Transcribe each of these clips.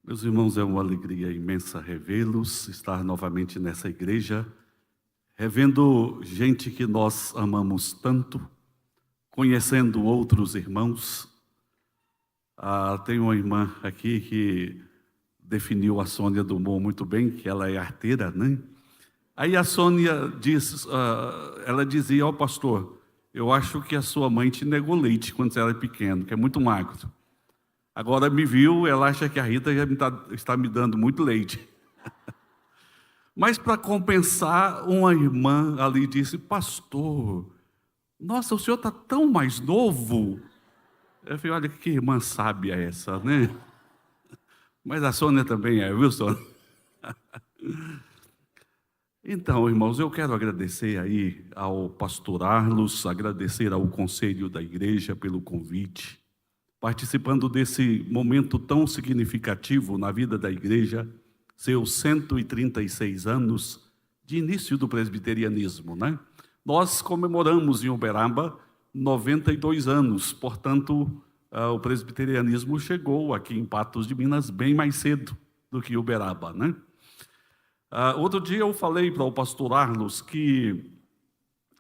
Meus irmãos, é uma alegria imensa revê-los, estar novamente nessa igreja, revendo gente que nós amamos tanto, conhecendo outros irmãos. Tem uma irmã aqui que definiu a Sônia Dumont muito bem, que ela é arteira, né? Aí a Sônia ela dizia: ó pastor, eu acho que a sua mãe te negou leite quando você era pequeno, que é muito magro. Agora me viu, ela acha que a Rita já está me dando muito leite. Mas para compensar, uma irmã ali disse: pastor, nossa, o senhor está tão mais novo. Eu falei: olha que irmã sábia essa, né? Mas a Sônia também é, viu, Sônia? Então, irmãos, eu quero agradecer aí ao pastor Arlos, agradecer ao conselho da igreja pelo convite, participando desse momento tão significativo na vida da igreja, seus 136 anos de início do presbiterianismo, né? Nós comemoramos em Uberaba 92 anos, portanto, o presbiterianismo chegou aqui em Patos de Minas bem mais cedo do que Uberaba, né? Outro dia eu falei para o pastor Arlos que,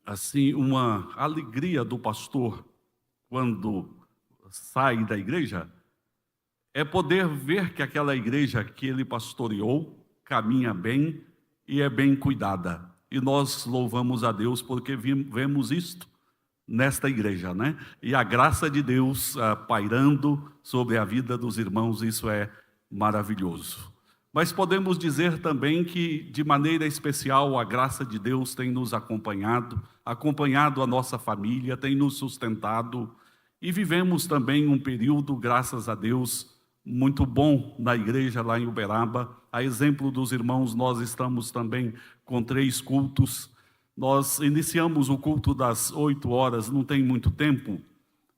assim, uma alegria do pastor quando sai da igreja é poder ver que aquela igreja que ele pastoreou caminha bem e é bem cuidada. E nós louvamos a Deus porque vemos isto nesta igreja, né? E a graça de Deus pairando sobre a vida dos irmãos, isso é maravilhoso. Mas podemos dizer também que, de maneira especial, a graça de Deus tem nos acompanhado a nossa família, tem nos sustentado, e vivemos também um período, graças a Deus, muito bom na igreja lá em Uberaba. A exemplo dos irmãos, nós estamos também com 3 cultos. Nós iniciamos o culto das 8 horas, não tem muito tempo.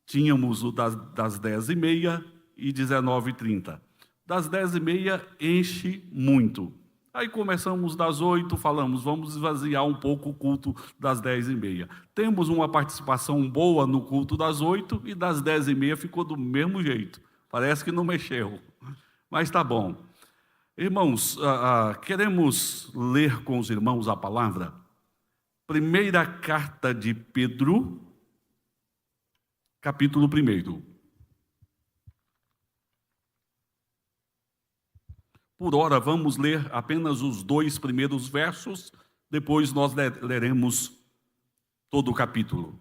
Tínhamos o das 10h30 e 19h30. Das 10h30 enche muito. Aí começamos das 8, falamos, vamos esvaziar um pouco o culto das 10h30. Temos uma participação boa no culto das 8 e das 10h30 ficou do mesmo jeito. Parece que não mexeu, mas tá bom. Irmãos, queremos ler com os irmãos a palavra. Primeira carta de Pedro, capítulo 1. Por ora, vamos ler apenas os 2 primeiros versos, depois nós leremos todo o capítulo.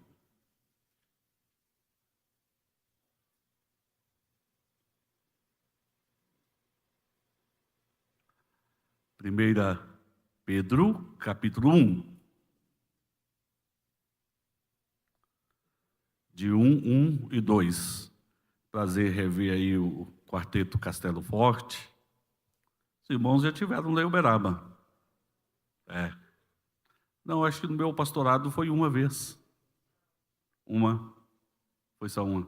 Primeira Pedro, capítulo 1. De 1 e 2. Prazer rever aí o quarteto Castelo Forte. Os irmãos já tiveram lá em Uberaba. Não, acho que no meu pastorado foi uma vez. Foi só uma.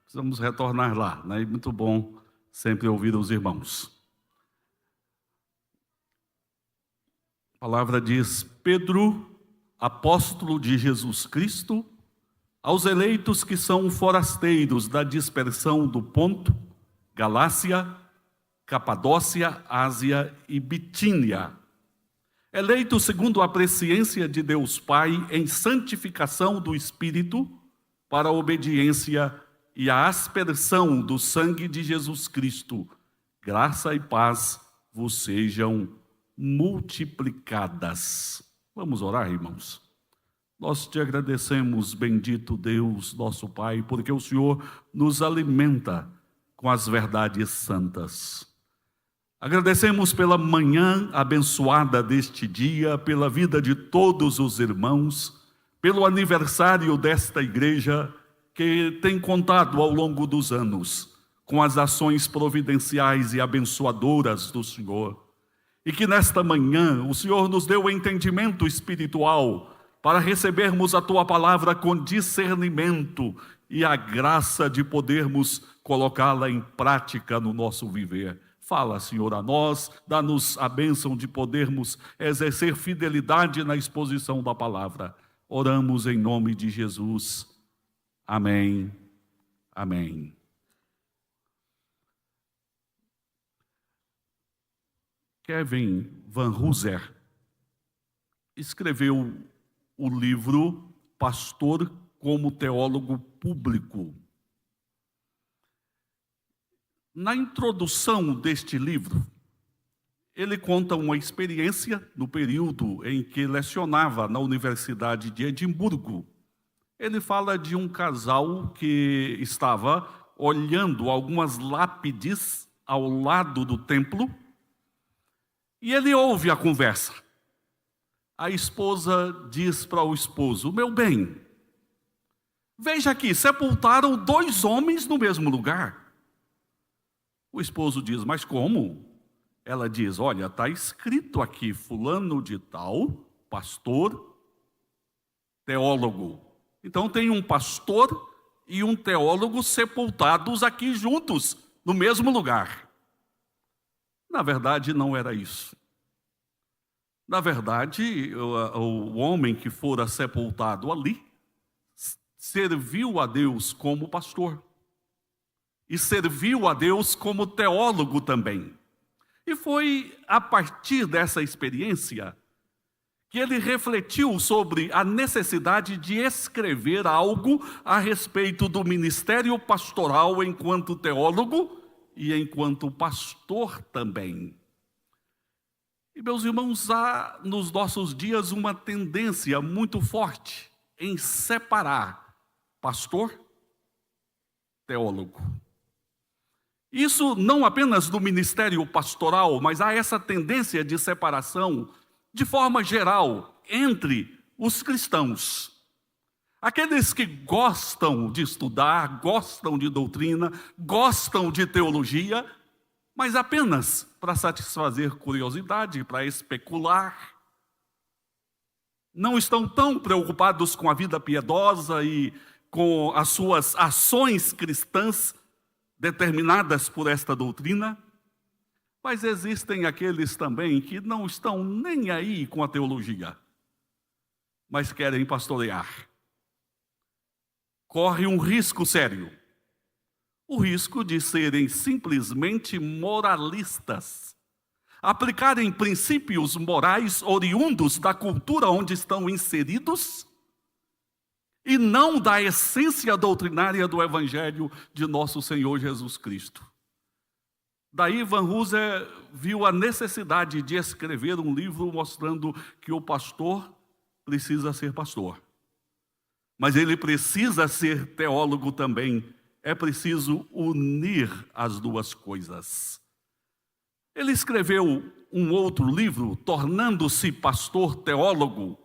Precisamos retornar lá, né? Muito bom sempre ouvir os irmãos. A palavra diz: Pedro, apóstolo de Jesus Cristo, aos eleitos que são forasteiros da dispersão do Ponto, Galácia, Capadócia, Ásia e Bitínia, eleitos segundo a presciência de Deus Pai em santificação do Espírito, para a obediência e a aspersão do sangue de Jesus Cristo, graça e paz vos sejam multiplicadas. Vamos orar, irmãos. Nós te agradecemos, bendito Deus, nosso Pai, porque o Senhor nos alimenta com as verdades santas. Agradecemos pela manhã abençoada deste dia, pela vida de todos os irmãos, pelo aniversário desta igreja que tem contado ao longo dos anos com as ações providenciais e abençoadoras do Senhor. E que nesta manhã o Senhor nos deu o entendimento espiritual para recebermos a Tua palavra com discernimento e a graça de podermos colocá-la em prática no nosso viver. Fala, Senhor, a nós, dá-nos a bênção de podermos exercer fidelidade na exposição da palavra. Oramos em nome de Jesus. Amém. Amém. Kevin Van Hooser escreveu o livro Pastor como Teólogo Público. Na introdução deste livro, ele conta uma experiência no período em que lecionava na Universidade de Edimburgo. Ele fala de um casal que estava olhando algumas lápides ao lado do templo e ele ouve a conversa. A esposa diz para o esposo: meu bem, veja aqui, sepultaram 2 homens no mesmo lugar. O esposo diz: mas como? Ela diz: olha, está escrito aqui, fulano de tal, pastor, teólogo. Então tem um pastor e um teólogo sepultados aqui juntos, no mesmo lugar. Na verdade, não era isso. Na verdade, o homem que fora sepultado ali serviu a Deus como pastor. E serviu a Deus como teólogo também. E foi a partir dessa experiência que ele refletiu sobre a necessidade de escrever algo a respeito do ministério pastoral enquanto teólogo e enquanto pastor também. E, meus irmãos, há nos nossos dias uma tendência muito forte em separar pastor, teólogo. Isso não apenas no ministério pastoral, mas há essa tendência de separação de forma geral entre os cristãos. Aqueles que gostam de estudar, gostam de doutrina, gostam de teologia, mas apenas para satisfazer curiosidade, para especular. Não estão tão preocupados com a vida piedosa e com as suas ações cristãs determinadas por esta doutrina, mas existem aqueles também que não estão nem aí com a teologia, mas querem pastorear. Corre um risco sério, o risco de serem simplesmente moralistas, aplicarem princípios morais oriundos da cultura onde estão inseridos e não da essência doutrinária do Evangelho de nosso Senhor Jesus Cristo. Daí Van Hooser viu a necessidade de escrever um livro mostrando que o pastor precisa ser pastor. Mas ele precisa ser teólogo também. É preciso unir as duas coisas. Ele escreveu um outro livro, Tornando-se Pastor Teólogo.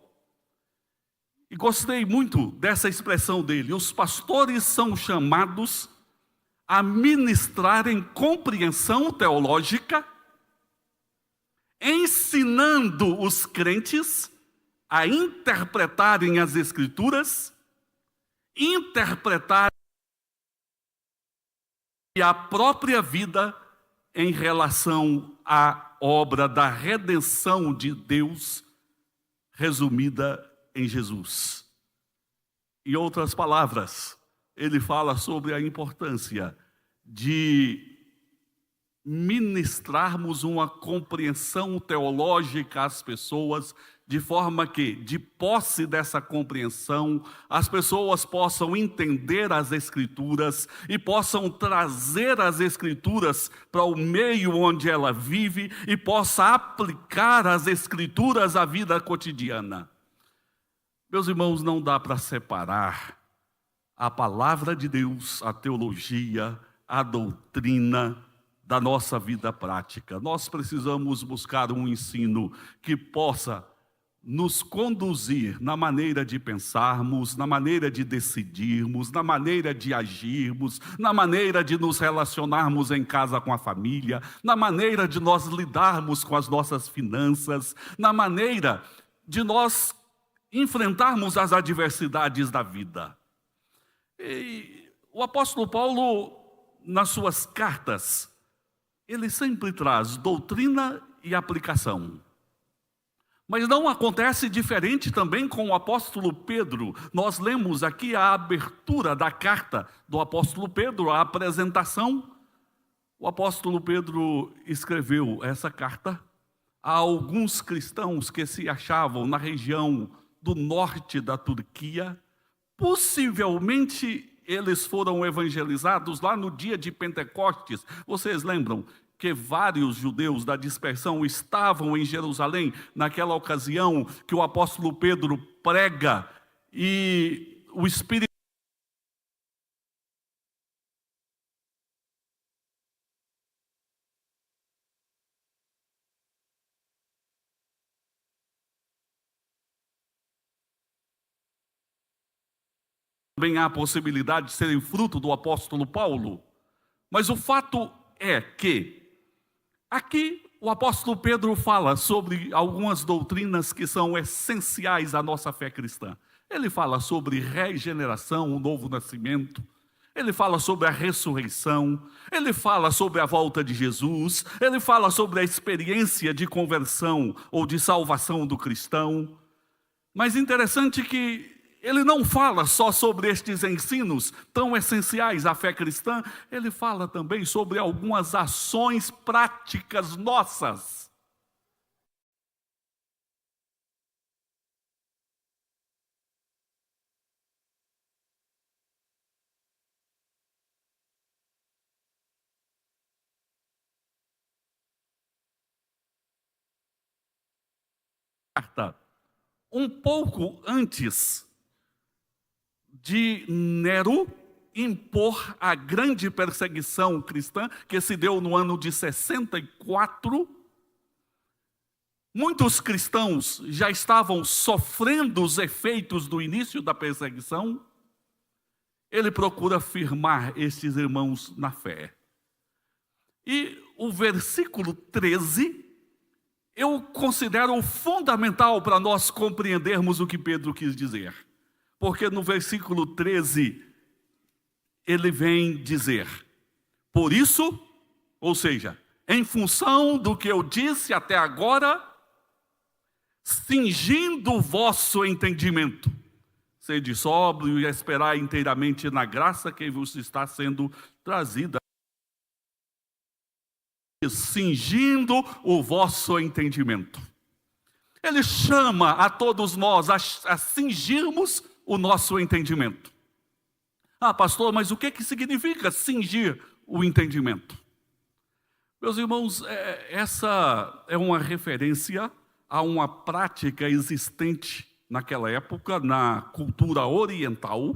E gostei muito dessa expressão dele. Os pastores são chamados a ministrarem compreensão teológica, ensinando os crentes a interpretarem as Escrituras, interpretarem a própria vida em relação à obra da redenção de Deus, resumida em Jesus. Em outras palavras, ele fala sobre a importância de ministrarmos uma compreensão teológica às pessoas, de forma que, de posse dessa compreensão, as pessoas possam entender as Escrituras e possam trazer as Escrituras para o meio onde ela vive e possa aplicar as Escrituras à vida cotidiana. Meus irmãos, não dá para separar a palavra de Deus, a teologia, a doutrina da nossa vida prática. Nós precisamos buscar um ensino que possa nos conduzir na maneira de pensarmos, na maneira de decidirmos, na maneira de agirmos, na maneira de nos relacionarmos em casa com a família, na maneira de nós lidarmos com as nossas finanças, na maneira de nós enfrentarmos as adversidades da vida. E o apóstolo Paulo, nas suas cartas, ele sempre traz doutrina e aplicação. Mas não acontece diferente também com o apóstolo Pedro. Nós lemos aqui a abertura da carta do apóstolo Pedro, a apresentação. O apóstolo Pedro escreveu essa carta a alguns cristãos que se achavam na região do norte da Turquia. Possivelmente eles foram evangelizados lá no dia de Pentecostes. Vocês lembram que vários judeus da dispersão estavam em Jerusalém naquela ocasião que o apóstolo Pedro prega e o Espírito também há a possibilidade de serem fruto do apóstolo Paulo. Mas o fato é que aqui o apóstolo Pedro fala sobre algumas doutrinas que são essenciais à nossa fé cristã. Ele fala sobre regeneração, o novo nascimento. Ele fala sobre a ressurreição. Ele fala sobre a volta de Jesus. Ele fala sobre a experiência de conversão ou de salvação do cristão. Mas interessante que ele não fala só sobre estes ensinos tão essenciais à fé cristã, ele fala também sobre algumas ações práticas nossas. Um pouco antes de Nero impor a grande perseguição cristã, que se deu no ano de 64, muitos cristãos já estavam sofrendo os efeitos do início da perseguição. Ele procura firmar estes irmãos na fé. E o versículo 13, eu considero fundamental para nós compreendermos o que Pedro quis dizer. Porque no versículo 13, ele vem dizer, por isso, ou seja, em função do que eu disse até agora, cingindo o vosso entendimento, sede sóbrio e esperar inteiramente na graça que vos está sendo trazida. Cingindo o vosso entendimento. Ele chama a todos nós a cingirmos o nosso entendimento. Ah, pastor, mas o que significa cingir o entendimento? Meus irmãos, essa é uma referência a uma prática existente naquela época, na cultura oriental,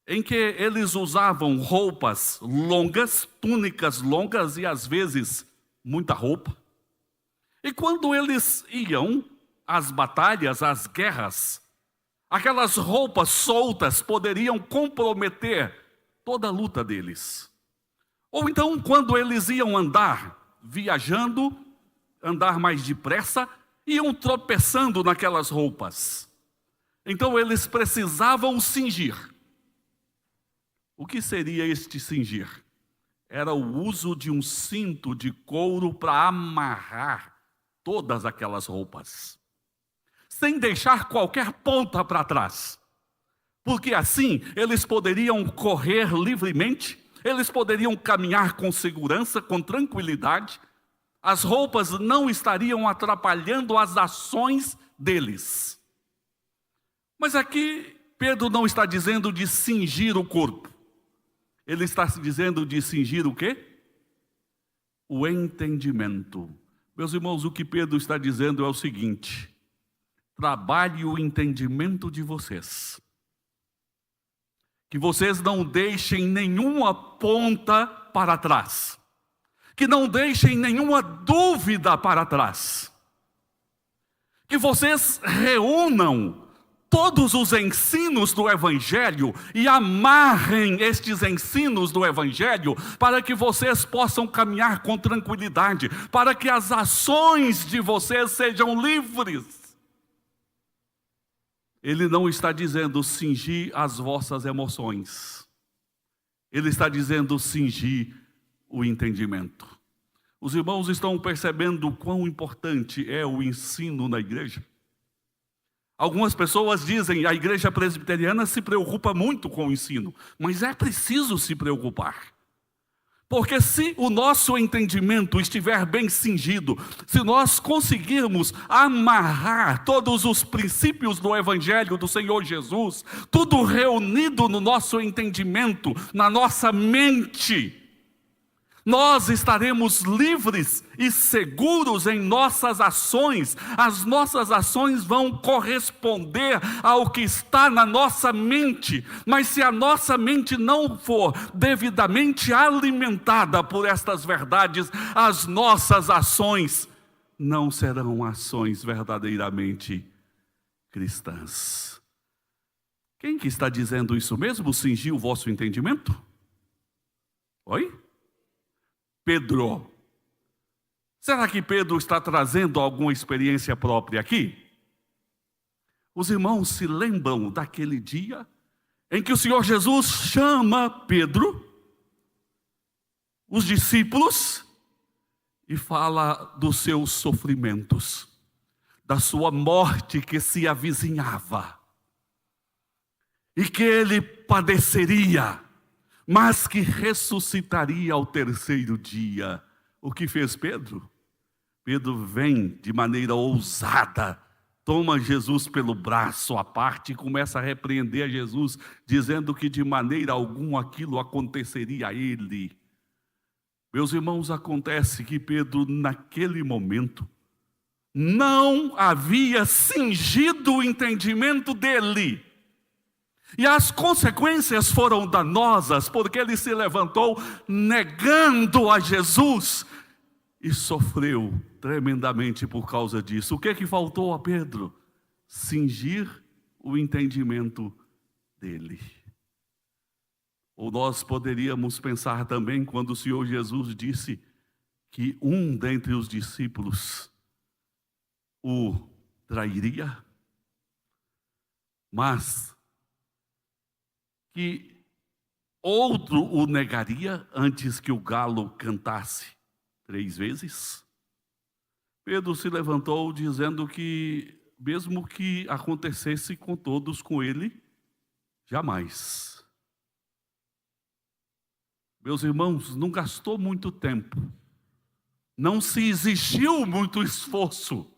em que eles usavam roupas longas, túnicas longas e às vezes muita roupa. E quando eles iam às batalhas, às guerras, aquelas roupas soltas poderiam comprometer toda a luta deles. Ou então, quando eles iam andar, viajando, andar mais depressa, iam tropeçando naquelas roupas. Então eles precisavam cingir. O que seria este cingir? Era o uso de um cinto de couro para amarrar todas aquelas roupas, sem deixar qualquer ponta para trás. Porque assim eles poderiam correr livremente, eles poderiam caminhar com segurança, com tranquilidade. As roupas não estariam atrapalhando as ações deles. Mas aqui Pedro não está dizendo de cingir o corpo. Ele está dizendo de cingir o quê? O entendimento. Meus irmãos, o que Pedro está dizendo é o seguinte: trabalhe o entendimento de vocês. Que vocês não deixem nenhuma ponta para trás. Que não deixem nenhuma dúvida para trás. Que vocês reúnam todos os ensinos do Evangelho e amarrem estes ensinos do Evangelho para que vocês possam caminhar com tranquilidade, para que as ações de vocês sejam livres. Ele não está dizendo cingir as vossas emoções. Ele está dizendo cingir o entendimento. Os irmãos estão percebendo quão importante é o ensino na igreja? Algumas pessoas dizem que a igreja presbiteriana se preocupa muito com o ensino, mas é preciso se preocupar. Porque se o nosso entendimento estiver bem cingido, se nós conseguirmos amarrar todos os princípios do Evangelho do Senhor Jesus, tudo reunido no nosso entendimento, na nossa mente, nós estaremos livres e seguros em nossas ações. As nossas ações vão corresponder ao que está na nossa mente. Mas se a nossa mente não for devidamente alimentada por estas verdades, as nossas ações não serão ações verdadeiramente cristãs. Quem que está dizendo isso mesmo? Cingir o vosso entendimento? Oi? Pedro. Será que Pedro está trazendo alguma experiência própria aqui? Os irmãos se lembram daquele dia em que o Senhor Jesus chama Pedro, os discípulos, e fala dos seus sofrimentos, da sua morte que se avizinhava, e que ele padeceria, mas que ressuscitaria ao terceiro dia. O que fez Pedro? Pedro vem de maneira ousada, toma Jesus pelo braço à parte e começa a repreender a Jesus, dizendo que de maneira alguma aquilo aconteceria a ele. Meus irmãos, acontece que Pedro, naquele momento, não havia cingido o entendimento dele. E as consequências foram danosas, porque ele se levantou negando a Jesus e sofreu tremendamente por causa disso. O que é que faltou a Pedro? Cingir o entendimento dele. Ou nós poderíamos pensar também quando o Senhor Jesus disse que um dentre os discípulos o trairia, mas que outro o negaria antes que o galo cantasse 3 vezes. Pedro se levantou dizendo que, mesmo que acontecesse com todos, com ele, jamais. Meus irmãos, não gastou muito tempo, não se exigiu muito esforço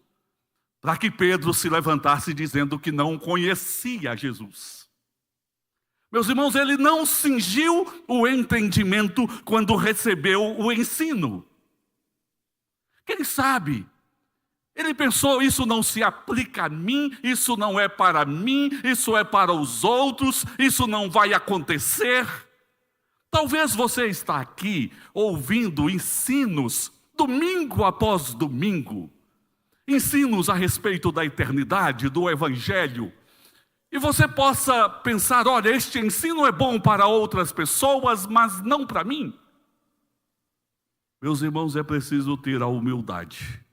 para que Pedro se levantasse dizendo que não conhecia Jesus. Meus irmãos, ele não cingiu o entendimento quando recebeu o ensino. Quem sabe, ele pensou, isso não se aplica a mim, isso não é para mim, isso é para os outros, isso não vai acontecer. Talvez você está aqui ouvindo ensinos, domingo após domingo, ensinos a respeito da eternidade, do Evangelho, e você possa pensar, olha, este ensino é bom para outras pessoas, mas não para mim. Meus irmãos, é preciso ter a humildade.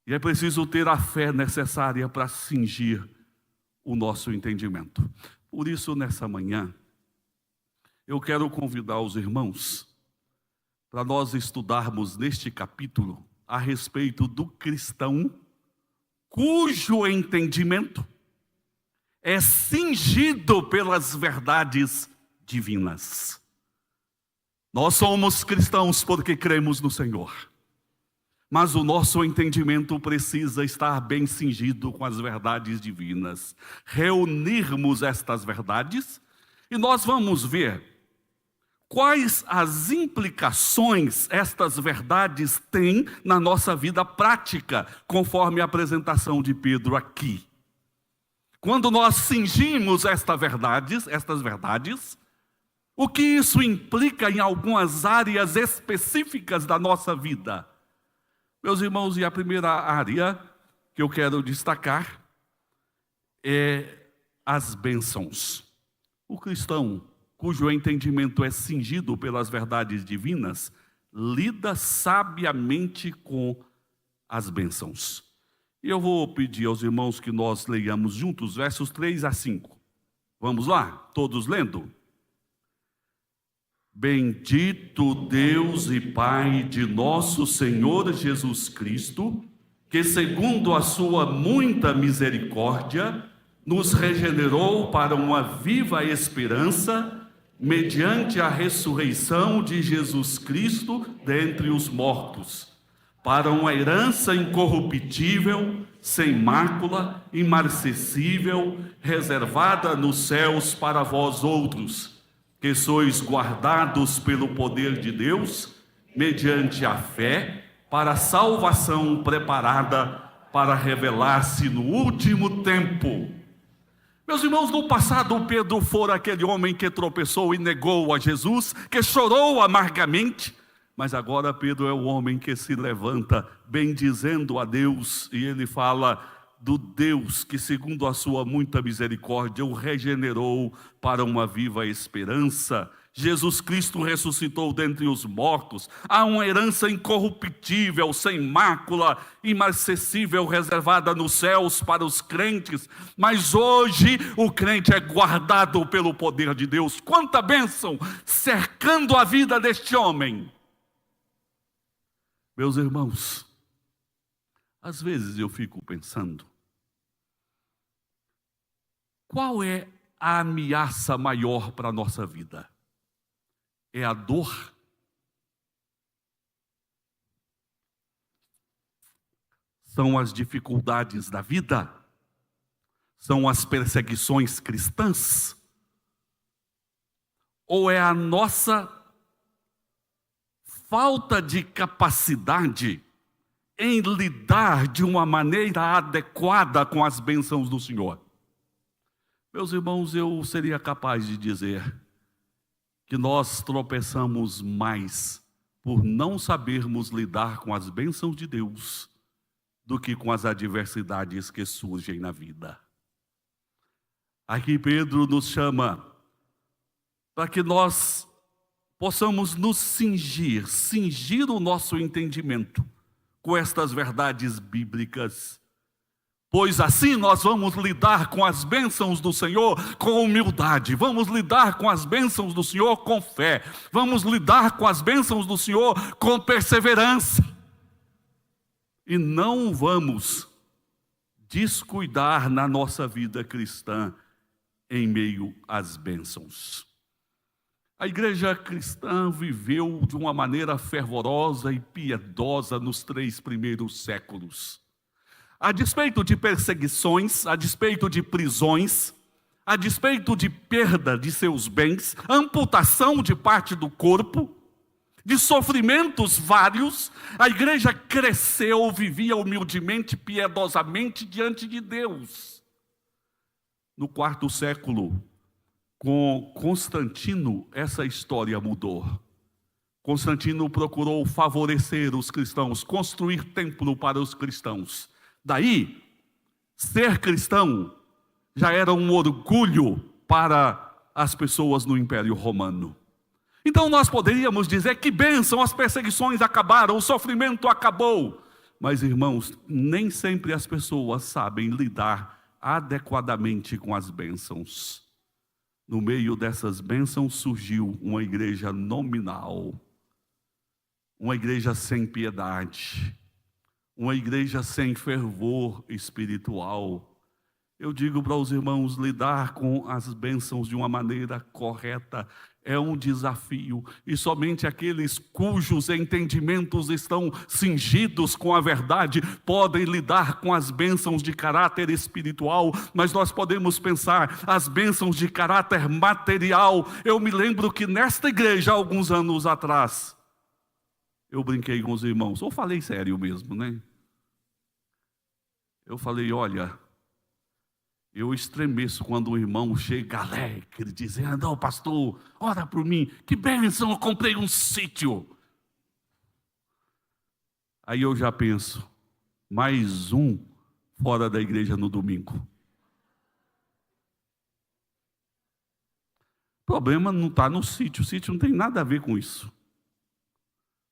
E é preciso ter a fé necessária para cingir o nosso entendimento. Por isso, nessa manhã, eu quero convidar os irmãos para nós estudarmos neste capítulo a respeito do cristão cujo entendimento é cingido pelas verdades divinas. Nós somos cristãos porque cremos no Senhor, mas o nosso entendimento precisa estar bem cingido com as verdades divinas. Reunirmos estas verdades e nós vamos ver quais as implicações estas verdades têm na nossa vida prática, conforme a apresentação de Pedro aqui. Quando nós cingimos estas verdades, o que isso implica em algumas áreas específicas da nossa vida? Meus irmãos, e a primeira área que eu quero destacar é as bênçãos. O cristão cujo entendimento é cingido pelas verdades divinas, lida sabiamente com as bênçãos. E eu vou pedir aos irmãos que nós leiamos juntos versos 3 a 5. Vamos lá? Todos lendo? Bendito Deus e Pai de nosso Senhor Jesus Cristo, que segundo a sua muita misericórdia, nos regenerou para uma viva esperança mediante a ressurreição de Jesus Cristo dentre os mortos, para uma herança incorruptível, sem mácula, imarcessível, reservada nos céus para vós outros, que sois guardados pelo poder de Deus, mediante a fé, para a salvação preparada para revelar-se no último tempo. Meus irmãos, no passado Pedro fora aquele homem que tropeçou e negou a Jesus, que chorou amargamente, mas agora Pedro é o homem que se levanta bendizendo a Deus, e ele fala do Deus que, segundo a sua muita misericórdia, o regenerou para uma viva esperança. Jesus Cristo ressuscitou dentre os mortos. Há uma herança incorruptível, sem mácula, imarcessível, reservada nos céus para os crentes. Mas hoje o crente é guardado pelo poder de Deus. Quanta bênção cercando a vida deste homem. Meus irmãos, às vezes eu fico pensando, qual é a ameaça maior para a nossa vida? É a dor? São as dificuldades da vida? São as perseguições cristãs? Ou é a nossa falta de capacidade em lidar de uma maneira adequada com as bênçãos do Senhor? Meus irmãos, eu seria capaz de dizer que nós tropeçamos mais por não sabermos lidar com as bênçãos de Deus do que com as adversidades que surgem na vida. Aqui Pedro nos chama para que nós possamos nos cingir o nosso entendimento com estas verdades bíblicas, pois assim nós vamos lidar com as bênçãos do Senhor com humildade, vamos lidar com as bênçãos do Senhor com fé, vamos lidar com as bênçãos do Senhor com perseverança, e não vamos descuidar na nossa vida cristã em meio às bênçãos. A igreja cristã viveu de uma maneira fervorosa e piedosa nos 3 primeiros séculos. A despeito de perseguições, a despeito de prisões, a despeito de perda de seus bens, amputação de parte do corpo, de sofrimentos vários, a igreja cresceu, vivia humildemente, piedosamente diante de Deus. No 4º século, com Constantino, essa história mudou. Constantino procurou favorecer os cristãos, construir templo para os cristãos. Daí, ser cristão já era um orgulho para as pessoas no Império Romano. Então nós poderíamos dizer que bênção, as perseguições acabaram, o sofrimento acabou. Mas, irmãos, nem sempre as pessoas sabem lidar adequadamente com as bênçãos. No meio dessas bênçãos surgiu uma igreja nominal, uma igreja sem piedade, uma igreja sem fervor espiritual. Eu digo para os irmãos, lidar com as bênçãos de uma maneira correta é um desafio, e somente aqueles cujos entendimentos estão cingidos com a verdade podem lidar com as bênçãos de caráter espiritual. Mas nós podemos pensar as bênçãos de caráter material. Eu me lembro que nesta igreja, alguns anos atrás, eu brinquei com os irmãos, ou falei sério mesmo, né? Eu falei, olha, eu estremeço quando o irmão chega alegre, dizendo, pastor, ora por mim, que bênção, eu comprei um sítio. Aí eu já penso, mais um fora da igreja no domingo. O problema não está no sítio, o sítio não tem nada a ver com isso.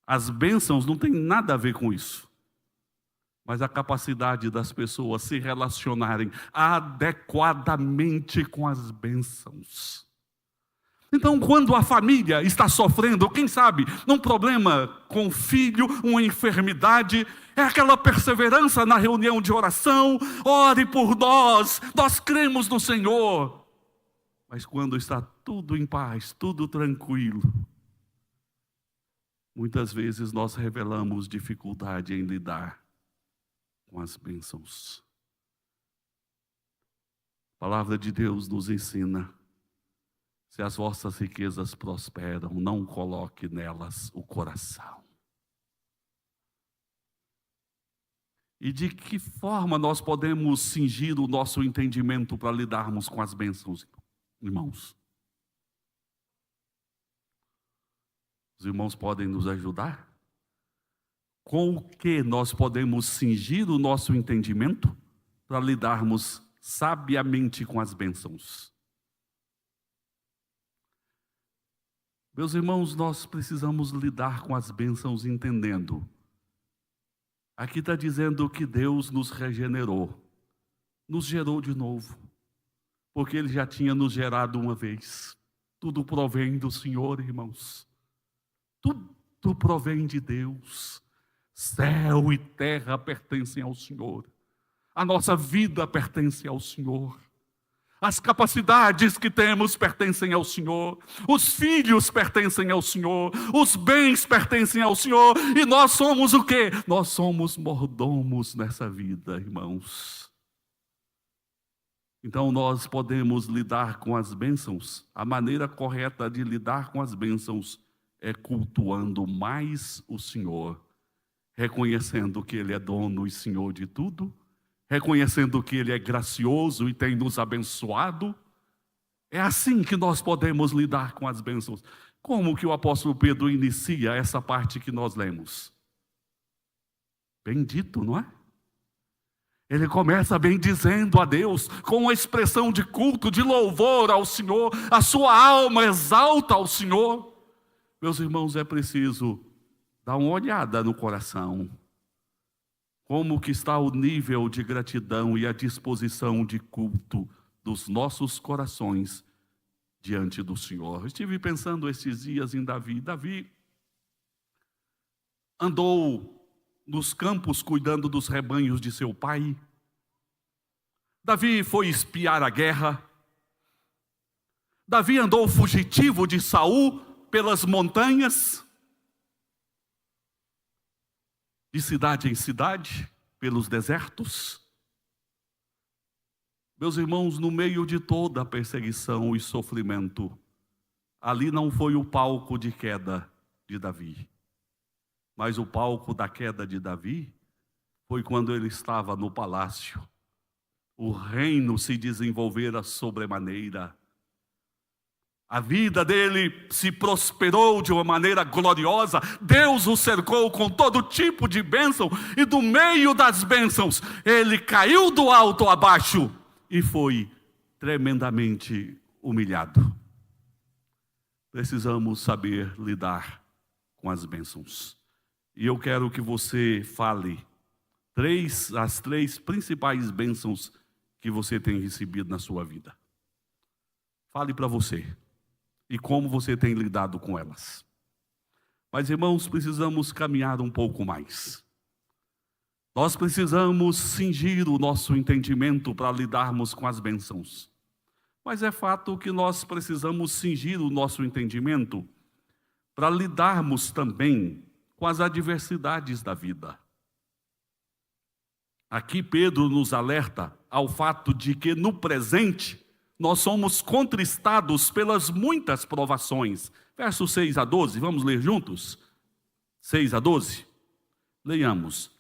As bênçãos não tem nada a ver com isso. Mas a capacidade das pessoas se relacionarem adequadamente com as bênçãos. Então, quando a família está sofrendo, quem sabe, um problema com o filho, uma enfermidade, é aquela perseverança na reunião de oração, ore por nós, nós cremos no Senhor. Mas quando está tudo em paz, tudo tranquilo, muitas vezes nós revelamos dificuldade em lidar com as bênçãos. A palavra de Deus nos ensina: se as vossas riquezas prosperam, não coloque nelas o coração. E de que forma nós podemos cingir o nosso entendimento para lidarmos com as bênçãos, irmãos? Os irmãos podem nos ajudar? Com o que nós podemos cingir o nosso entendimento para lidarmos sabiamente com as bênçãos? Meus irmãos, nós precisamos lidar com as bênçãos entendendo. Aqui está dizendo que Deus nos regenerou, nos gerou de novo, porque Ele já tinha nos gerado uma vez. Tudo provém do Senhor, irmãos. Tudo provém de Deus. Céu e terra pertencem ao Senhor. A nossa vida pertence ao Senhor. As capacidades que temos pertencem ao Senhor. Os filhos pertencem ao Senhor. Os bens pertencem ao Senhor. E nós somos o quê? Nós somos mordomos nessa vida, irmãos. Então nós podemos lidar com as bênçãos. A maneira correta de lidar com as bênçãos é cultuando mais o Senhor, reconhecendo que Ele é dono e Senhor de tudo, reconhecendo que Ele é gracioso e tem nos abençoado. É assim que nós podemos lidar com as bênçãos. Como que o apóstolo Pedro inicia essa parte que nós lemos? Bendito, não é? Ele começa bendizendo a Deus, com uma expressão de culto, de louvor ao Senhor. A sua alma exalta ao Senhor. Meus irmãos, é preciso dar uma olhada no coração. Como que está o nível de gratidão e a disposição de culto dos nossos corações diante do Senhor. Estive pensando esses dias em Davi. Davi andou nos campos cuidando dos rebanhos de seu pai. Davi foi espiar a guerra. Davi andou fugitivo de Saul pelas montanhas, de cidade em cidade, pelos desertos. Meus irmãos, no meio de toda a perseguição e sofrimento, ali não foi o palco de queda de Davi, mas o palco da queda de Davi foi quando ele estava no palácio. O reino se desenvolvera sobremaneira. A vida dele se prosperou de uma maneira gloriosa. Deus o cercou com todo tipo de bênção. E do meio das bênçãos, ele caiu do alto abaixo e foi tremendamente humilhado. Precisamos saber lidar com as bênçãos. E eu quero que você fale as três principais bênçãos que você tem recebido na sua vida. Fale para você. E como você tem lidado com elas. Mas, irmãos, precisamos caminhar um pouco mais. Nós precisamos cingir o nosso entendimento para lidarmos com as bênçãos. Mas é fato que nós precisamos cingir o nosso entendimento para lidarmos também com as adversidades da vida. Aqui Pedro nos alerta ao fato de que no presente nós somos contristados pelas muitas provações. Versos 6 a 12, vamos ler juntos? 6 a 12. Leiamos.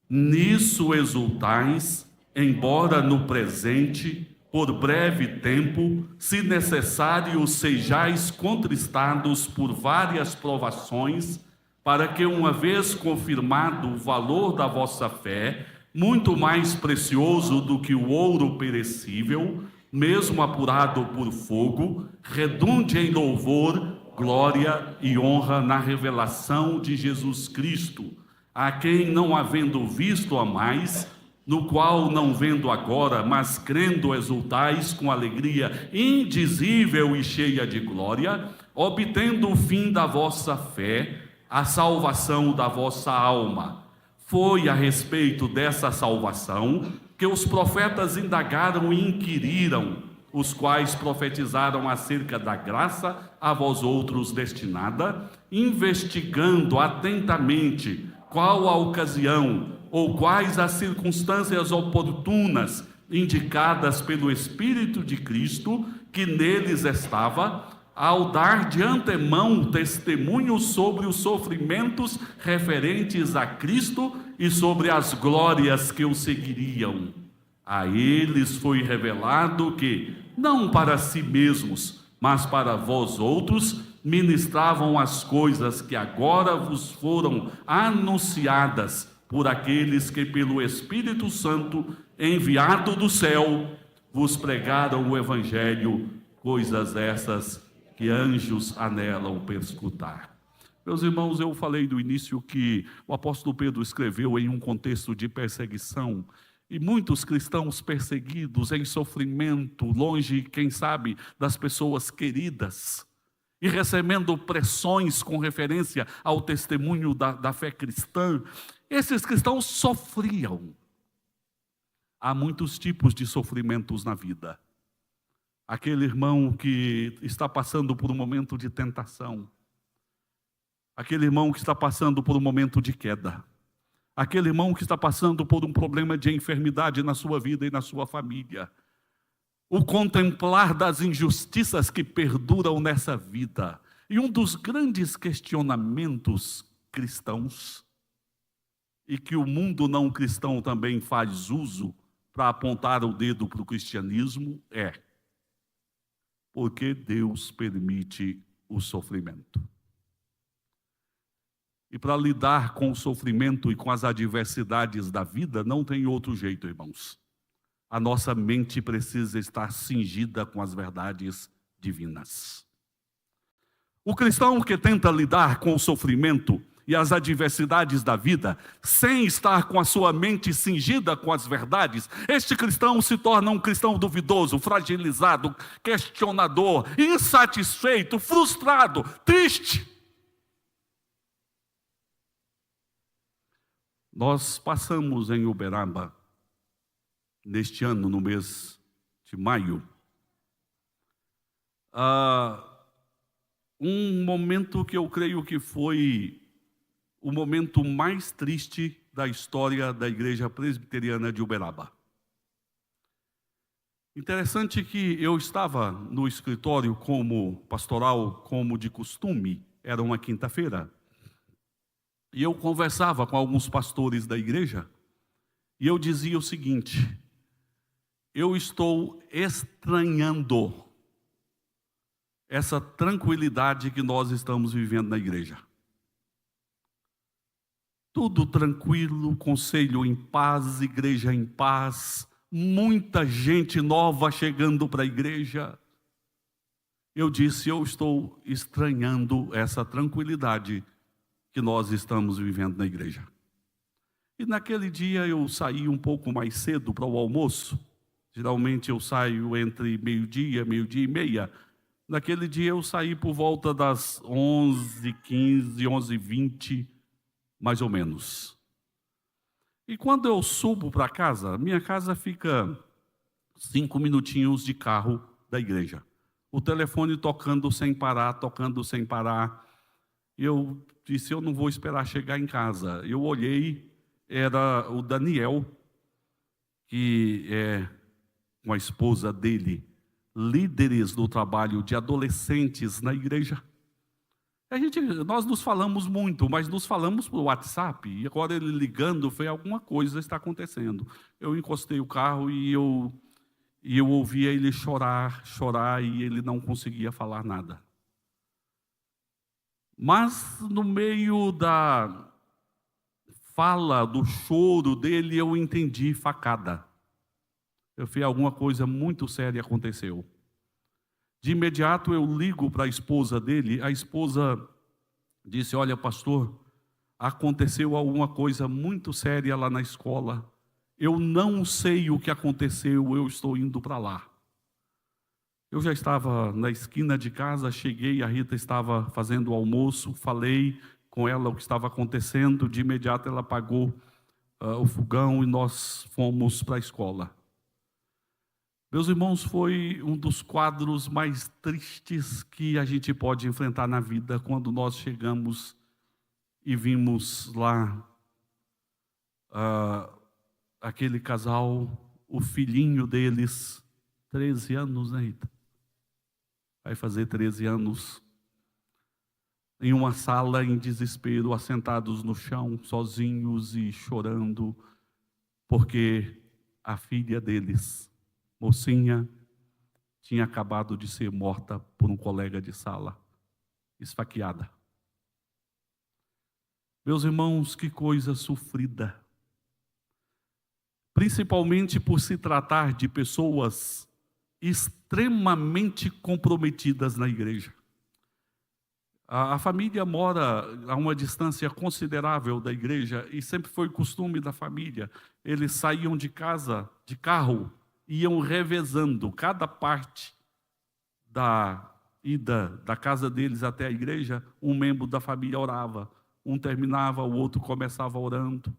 Nisso exultais, embora no presente, por breve tempo, se necessário, sejais contristados por várias provações, para que, uma vez confirmado o valor da vossa fé, muito mais precioso do que o ouro perecível, mesmo apurado por fogo, redunde em louvor, glória e honra na revelação de Jesus Cristo, a quem, não havendo visto a mais, no qual não vendo agora, mas crendo exultais com alegria indizível e cheia de glória, obtendo o fim da vossa fé, a salvação da vossa alma. Foi a respeito dessa salvação que os profetas indagaram e inquiriram, os quais profetizaram acerca da graça a vós outros destinada, investigando atentamente qual a ocasião ou quais as circunstâncias oportunas indicadas pelo Espírito de Cristo que neles estava, ao dar de antemão testemunho sobre os sofrimentos referentes a Cristo e sobre as glórias que o seguiriam. A eles foi revelado que, não para si mesmos, mas para vós outros, ministravam as coisas que agora vos foram anunciadas por aqueles que pelo Espírito Santo, enviado do céu, vos pregaram o Evangelho, coisas essas que anjos anelam perscrutar. Meus irmãos, eu falei no início que o apóstolo Pedro escreveu em um contexto de perseguição, e muitos cristãos perseguidos em sofrimento, longe, quem sabe, das pessoas queridas, e recebendo pressões com referência ao testemunho da fé cristã, esses cristãos sofriam. Há muitos tipos de sofrimentos na vida. Aquele irmão que está passando por um momento de tentação, aquele irmão que está passando por um momento de queda, aquele irmão que está passando por um problema de enfermidade na sua vida e na sua família, o contemplar das injustiças que perduram nessa vida. E um dos grandes questionamentos cristãos, e que o mundo não cristão também faz uso para apontar o dedo para o cristianismo, é: por que Deus permite o sofrimento? E para lidar com o sofrimento e com as adversidades da vida, não tem outro jeito, irmãos. A nossa mente precisa estar cingida com as verdades divinas. O cristão que tenta lidar com o sofrimento e as adversidades da vida, sem estar com a sua mente cingida com as verdades, este cristão se torna um cristão duvidoso, fragilizado, questionador, insatisfeito, frustrado, triste. Nós passamos em Uberaba, neste ano, no mês de maio, um momento que eu creio que foi o momento mais triste da história da Igreja Presbiteriana de Uberaba. Interessante que eu estava no escritório como pastoral, como de costume, era uma quinta-feira, e eu conversava com alguns pastores da igreja, e eu dizia o seguinte: eu estou estranhando essa tranquilidade que nós estamos vivendo na igreja. Tudo tranquilo, conselho em paz, igreja em paz, muita gente nova chegando para a igreja. Eu disse, eu estou estranhando essa tranquilidade que nós estamos vivendo na igreja. E naquele dia eu saí um pouco mais cedo para o almoço. Geralmente eu saio entre meio-dia e meia. Naquele dia eu saí por volta das 11h15, 11h20, mais ou menos. E quando eu subo para casa, minha casa fica 5 minutinhos de carro da igreja. O telefone tocando sem parar, tocando sem parar. Eu disse, eu não vou esperar chegar em casa. Eu olhei, era o Daniel, que é com a esposa dele, líderes do trabalho de adolescentes na igreja. Nós nos falamos muito, mas nos falamos por WhatsApp, e agora ele ligando, foi alguma coisa está acontecendo. Eu encostei o carro e eu ouvia ele chorar, e ele não conseguia falar nada. Mas no meio da fala, do choro dele, eu entendi facada. Eu falei, alguma coisa muito séria aconteceu. De imediato eu ligo para a esposa dele, a esposa disse, olha pastor, aconteceu alguma coisa muito séria lá na escola, eu não sei o que aconteceu, eu estou indo para lá. Eu já estava na esquina de casa, cheguei, a Rita estava fazendo o almoço, falei com ela o que estava acontecendo, de imediato ela apagou o fogão e nós fomos para a escola. Meus irmãos, foi um dos quadros mais tristes que a gente pode enfrentar na vida quando nós chegamos e vimos lá aquele casal, o filhinho deles, 13 anos, né, Rita? Vai fazer 13 anos, em uma sala em desespero, assentados no chão, sozinhos e chorando, porque a filha deles, mocinha, tinha acabado de ser morta por um colega de sala, esfaqueada. Meus irmãos, que coisa sofrida. Principalmente por se tratar de pessoas extremamente comprometidas na igreja. A família mora a uma distância considerável da igreja e sempre foi costume da família. Eles saíam de casa, de carro, iam revezando cada parte da ida da casa deles até a igreja. Um membro da família orava, um terminava, o outro começava orando.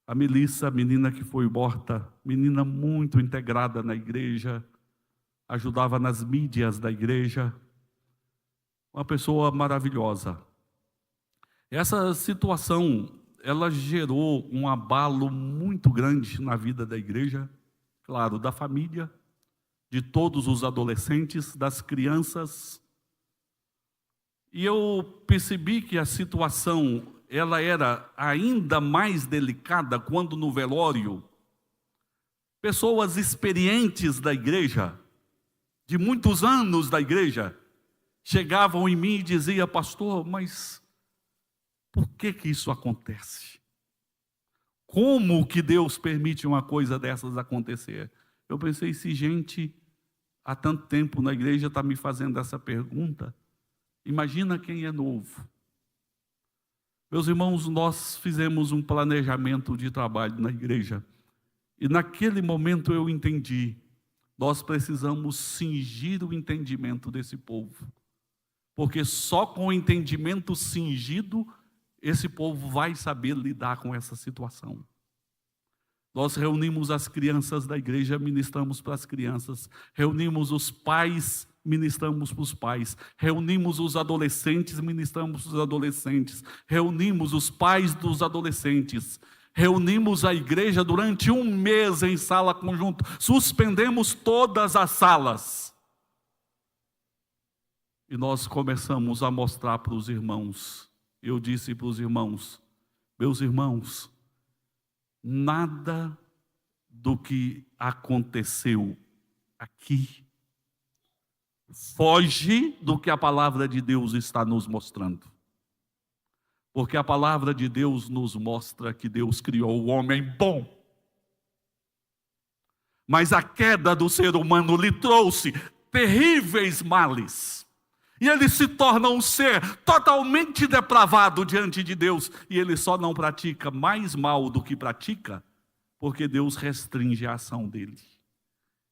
A Melissa, a menina que foi morta, menina muito integrada na igreja, ajudava nas mídias da igreja, uma pessoa maravilhosa. Essa situação, ela gerou um abalo muito grande na vida da igreja, claro, da família, de todos os adolescentes, das crianças. E eu percebi que a situação, ela era ainda mais delicada quando no velório, pessoas experientes da igreja, de muitos anos da igreja, chegavam em mim e diziam: pastor, mas por que isso acontece? Como que Deus permite uma coisa dessas acontecer? Eu pensei, se gente há tanto tempo na igreja está me fazendo essa pergunta, imagina quem é novo. Meus irmãos, nós fizemos um planejamento de trabalho na igreja, e naquele momento eu entendi, nós precisamos cingir o entendimento desse povo, porque só com o entendimento cingido, esse povo vai saber lidar com essa situação. Nós reunimos as crianças da igreja, ministramos para as crianças, reunimos os pais, ministramos para os pais, reunimos os adolescentes, ministramos para os adolescentes, reunimos os pais dos adolescentes, reunimos a igreja durante um mês em sala conjunta, suspendemos todas as salas. E nós começamos a mostrar para os irmãos. Eu disse para os irmãos: meus irmãos, nada do que aconteceu aqui foge do que a palavra de Deus está nos mostrando. Porque a palavra de Deus nos mostra que Deus criou o homem bom. Mas a queda do ser humano lhe trouxe terríveis males. E ele se torna um ser totalmente depravado diante de Deus. E ele só não pratica mais mal do que pratica, porque Deus restringe a ação dele.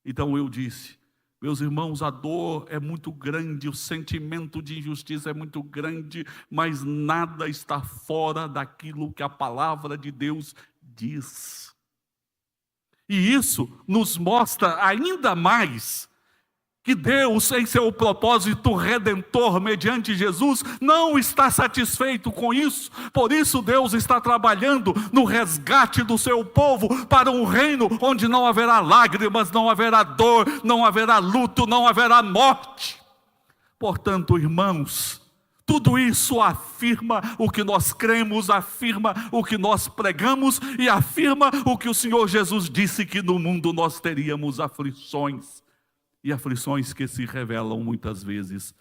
Então eu disse: meus irmãos, a dor é muito grande, o sentimento de injustiça é muito grande, mas nada está fora daquilo que a palavra de Deus diz. E isso nos mostra ainda mais que Deus, em seu propósito redentor mediante Jesus, não está satisfeito com isso. Por isso Deus está trabalhando no resgate do seu povo para um reino onde não haverá lágrimas, não haverá dor, não haverá luto, não haverá morte. Portanto, irmãos, tudo isso afirma o que nós cremos, afirma o que nós pregamos e afirma o que o Senhor Jesus disse, que no mundo nós teríamos aflições. E aflições que se revelam muitas vezes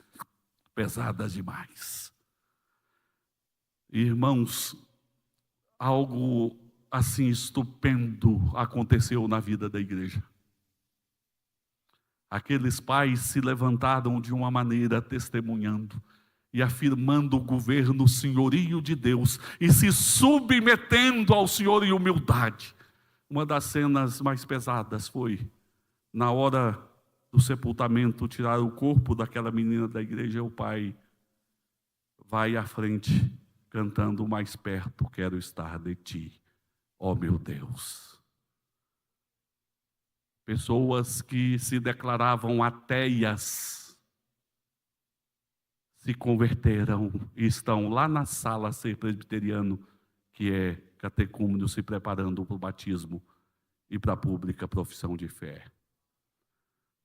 pesadas demais. Irmãos, algo assim estupendo aconteceu na vida da igreja. Aqueles pais se levantaram de uma maneira testemunhando e afirmando o governo, o senhorio de Deus e se submetendo ao Senhor em humildade. Uma das cenas mais pesadas foi na hora do sepultamento, tirar o corpo daquela menina da igreja. O pai vai à frente cantando: mais perto quero estar de ti, ó meu Deus. Pessoas que se declaravam ateias se converteram e estão lá na sala ser presbiteriano, que é catecúmeno, se preparando para o batismo e para a pública profissão de fé.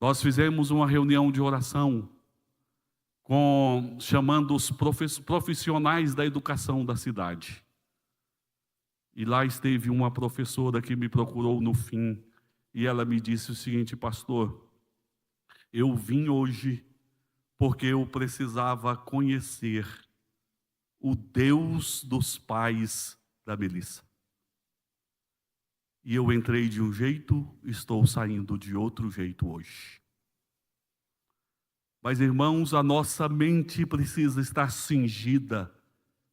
Nós fizemos uma reunião de oração chamando os profissionais da educação da cidade. E lá esteve uma professora que me procurou no fim, e ela me disse o seguinte: pastor, eu vim hoje porque eu precisava conhecer o Deus dos pais da Melissa. E eu entrei de um jeito, estou saindo de outro jeito hoje. Mas, irmãos, a nossa mente precisa estar cingida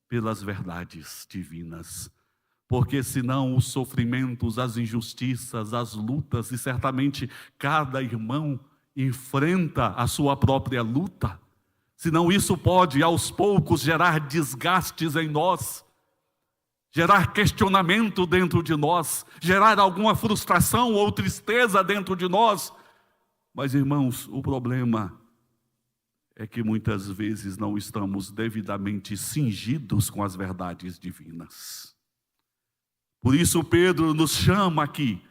pelas verdades divinas. Porque senão os sofrimentos, as injustiças, as lutas, e certamente cada irmão enfrenta a sua própria luta, senão isso pode aos poucos gerar desgastes em nós, gerar questionamento dentro de nós, gerar alguma frustração ou tristeza dentro de nós. Mas, irmãos, o problema é que muitas vezes não estamos devidamente cingidos com as verdades divinas. Por isso Pedro nos chama aqui.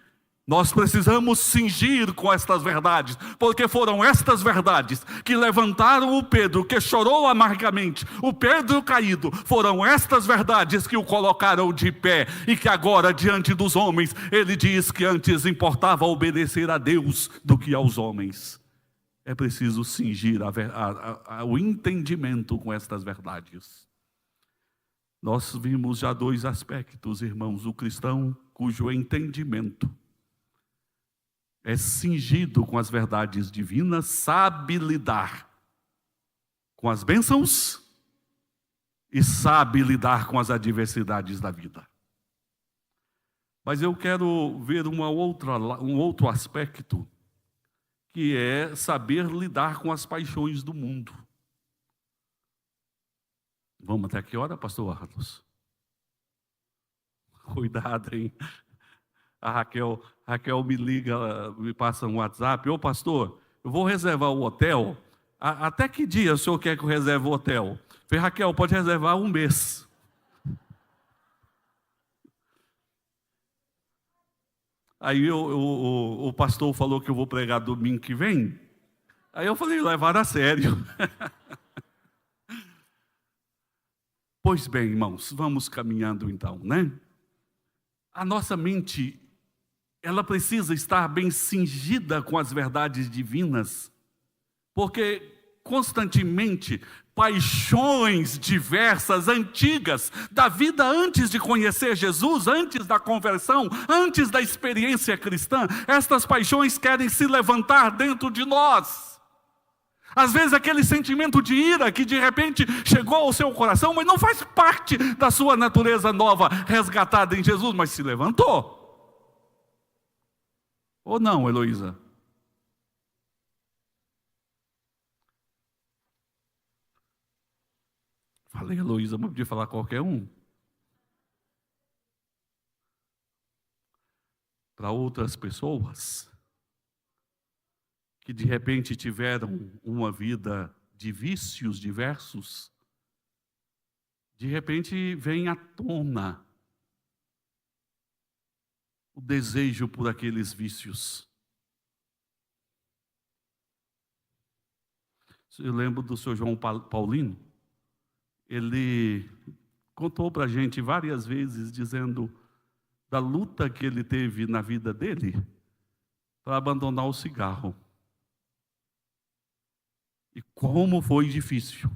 Nós precisamos cingir com estas verdades, porque foram estas verdades que levantaram o Pedro, que chorou amargamente, o Pedro caído. Foram estas verdades que o colocaram de pé, e que agora, diante dos homens, ele diz que antes importava obedecer a Deus do que aos homens. É preciso cingir o entendimento com estas verdades. Nós vimos já dois aspectos, irmãos. O cristão cujo entendimento é cingido com as verdades divinas, sabe lidar com as bênçãos e sabe lidar com as adversidades da vida. Mas eu quero ver um outro aspecto, que é saber lidar com as paixões do mundo. Vamos até que hora, pastor Arlos? Cuidado, hein? A Raquel me liga, me passa um WhatsApp: ô pastor, eu vou reservar o hotel. Até que dia o senhor quer que eu reserve o hotel? Eu falei: Raquel, pode reservar um mês. Aí o pastor falou que eu vou pregar domingo que vem. Aí eu falei: levar a sério. Pois bem, irmãos, vamos caminhando então, né? A nossa mente, ela precisa estar bem cingida com as verdades divinas, porque constantemente paixões diversas, antigas, da vida antes de conhecer Jesus, antes da conversão, antes da experiência cristã, estas paixões querem se levantar dentro de nós. Às vezes aquele sentimento de ira que de repente chegou ao seu coração, mas não faz parte da sua natureza nova, resgatada em Jesus, mas se levantou. Ou não, Heloísa? Falei Heloísa, mas podia falar qualquer um. Para outras pessoas que de repente tiveram uma vida de vícios diversos, de repente vem à tona o desejo por aqueles vícios. Eu lembro do Sr. João Paulino. Ele contou para a gente várias vezes, dizendo da luta que ele teve na vida dele para abandonar o cigarro. E como foi difícil.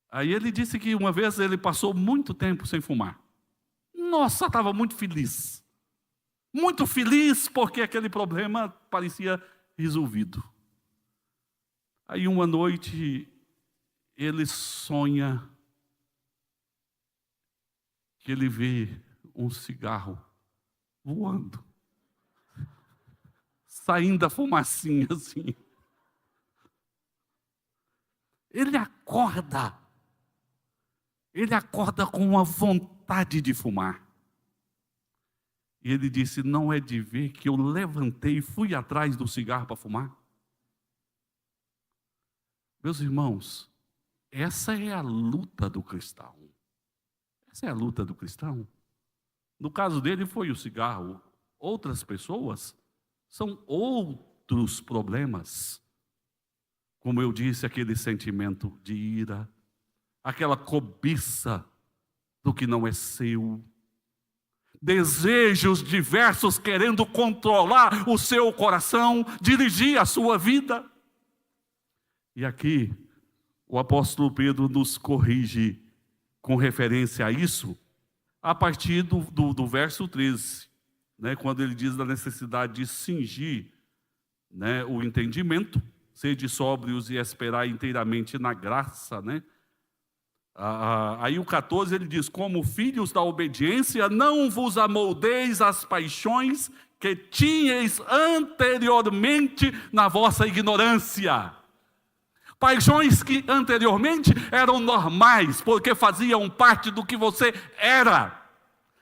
Aí ele disse que uma vez ele passou muito tempo sem fumar. Nossa, estava muito feliz. Muito feliz porque aquele problema parecia resolvido. Aí uma noite ele sonha que ele vê um cigarro voando, saindo da fumacinha assim. Ele acorda com uma vontade de fumar. E ele disse: não é de ver que eu levantei e fui atrás do cigarro para fumar? Meus irmãos, essa é a luta do cristão. Essa é a luta do cristão. No caso dele foi o cigarro. Outras pessoas são outros problemas. Como eu disse, aquele sentimento de ira, aquela cobiça do que não é seu, desejos diversos querendo controlar o seu coração, dirigir a sua vida. E aqui o apóstolo Pedro nos corrige com referência a isso, a partir do verso 13, né, quando ele diz da necessidade de cingir, né, o entendimento, sede sóbrios e esperar inteiramente na graça, né? Aí o 14 ele diz: como filhos da obediência, não vos amoldeis às paixões que tinhais anteriormente na vossa ignorância. Paixões que anteriormente eram normais, porque faziam parte do que você era.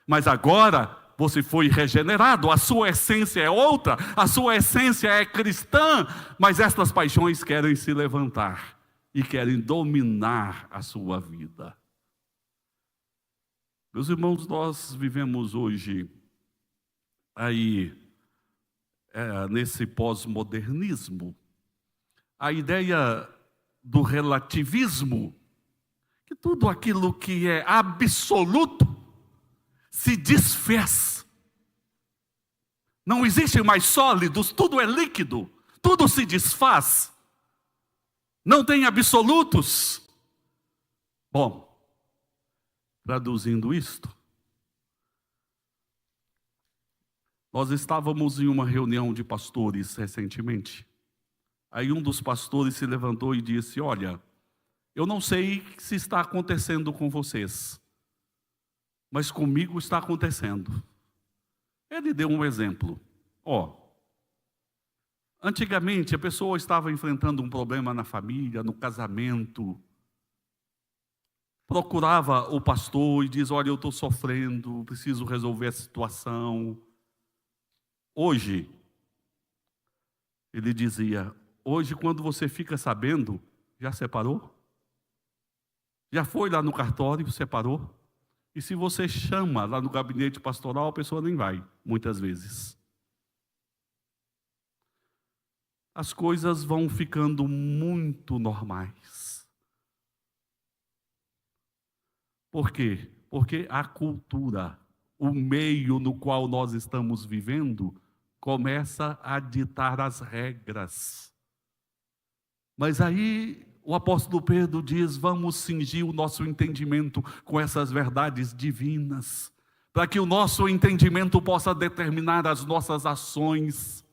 Mas agora você foi regenerado, a sua essência é outra, a sua essência é cristã, mas estas paixões querem se levantar e querem dominar a sua vida. Meus irmãos, nós vivemos hoje aí nesse pós-modernismo, a ideia do relativismo, que tudo aquilo que é absoluto se desfez. Não existem mais sólidos, tudo é líquido, tudo se desfaz. Não tem absolutos. Bom, traduzindo isto, nós estávamos em uma reunião de pastores recentemente. Aí um dos pastores se levantou e disse: olha, eu não sei se está acontecendo com vocês, mas comigo está acontecendo. Ele deu um exemplo. Antigamente a pessoa estava enfrentando um problema na família, no casamento, procurava o pastor e diz: olha, eu estou sofrendo, preciso resolver a situação. Hoje, ele dizia: hoje, quando você fica sabendo, já separou? Já foi lá no cartório, separou? E se você chama lá no gabinete pastoral, a pessoa nem vai, muitas vezes. As coisas vão ficando muito normais. Por quê? Porque a cultura, o meio no qual nós estamos vivendo, começa a ditar as regras. Mas aí o apóstolo Pedro diz: vamos cingir o nosso entendimento com essas verdades divinas, para que o nosso entendimento possa determinar as nossas ações,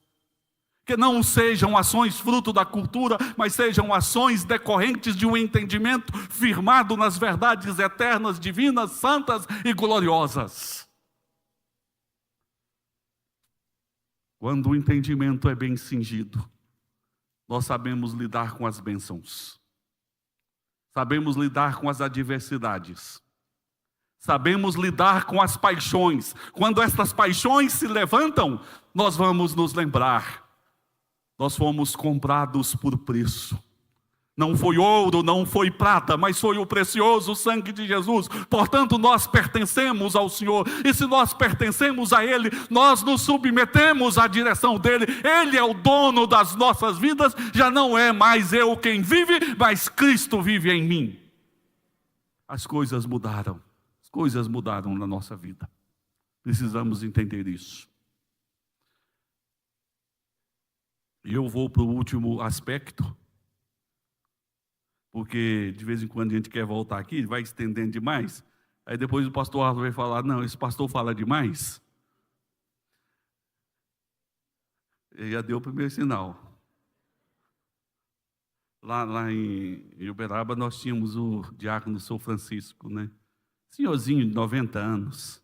que não sejam ações fruto da cultura, mas sejam ações decorrentes de um entendimento firmado nas verdades eternas, divinas, santas e gloriosas. Quando o entendimento é bem cingido, nós sabemos lidar com as bênçãos, sabemos lidar com as adversidades, sabemos lidar com as paixões. Quando estas paixões se levantam, nós vamos nos lembrar: nós fomos comprados por preço. Não foi ouro, não foi prata, mas foi o precioso sangue de Jesus. Portanto, nós pertencemos ao Senhor. E se nós pertencemos a Ele, nós nos submetemos à direção dEle. Ele é o dono das nossas vidas. Já não é mais eu quem vive, mas Cristo vive em mim. As coisas mudaram. As coisas mudaram na nossa vida. Precisamos entender isso. E eu vou para o último aspecto, porque de vez em quando a gente quer voltar aqui, vai estendendo demais. Aí depois o pastor Arthur vai falar: não, esse pastor fala demais. Ele já deu o primeiro sinal. Lá em Uberaba nós tínhamos o diácono São Francisco, né? Senhorzinho de 90 anos,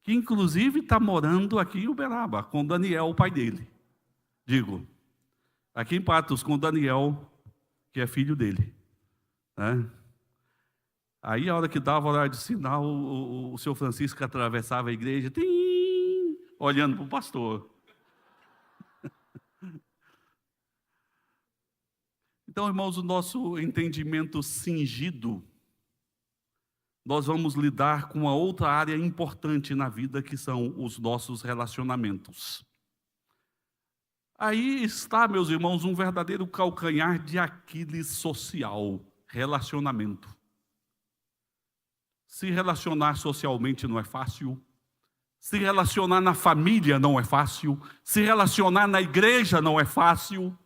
que inclusive está morando aqui em Uberaba, com Daniel, o pai dele. Aqui em Patos, com Daniel, que é filho dele. Aí a hora que dava o horário de sinal, o senhor Francisco atravessava a igreja, tim, olhando para o pastor. Então, irmãos, o nosso entendimento cingido, nós vamos lidar com uma outra área importante na vida, que são os nossos relacionamentos. Aí está, meus irmãos, um verdadeiro calcanhar de Aquiles social, relacionamento. Se relacionar socialmente não é fácil, se relacionar na família não é fácil, se relacionar na igreja não é fácil.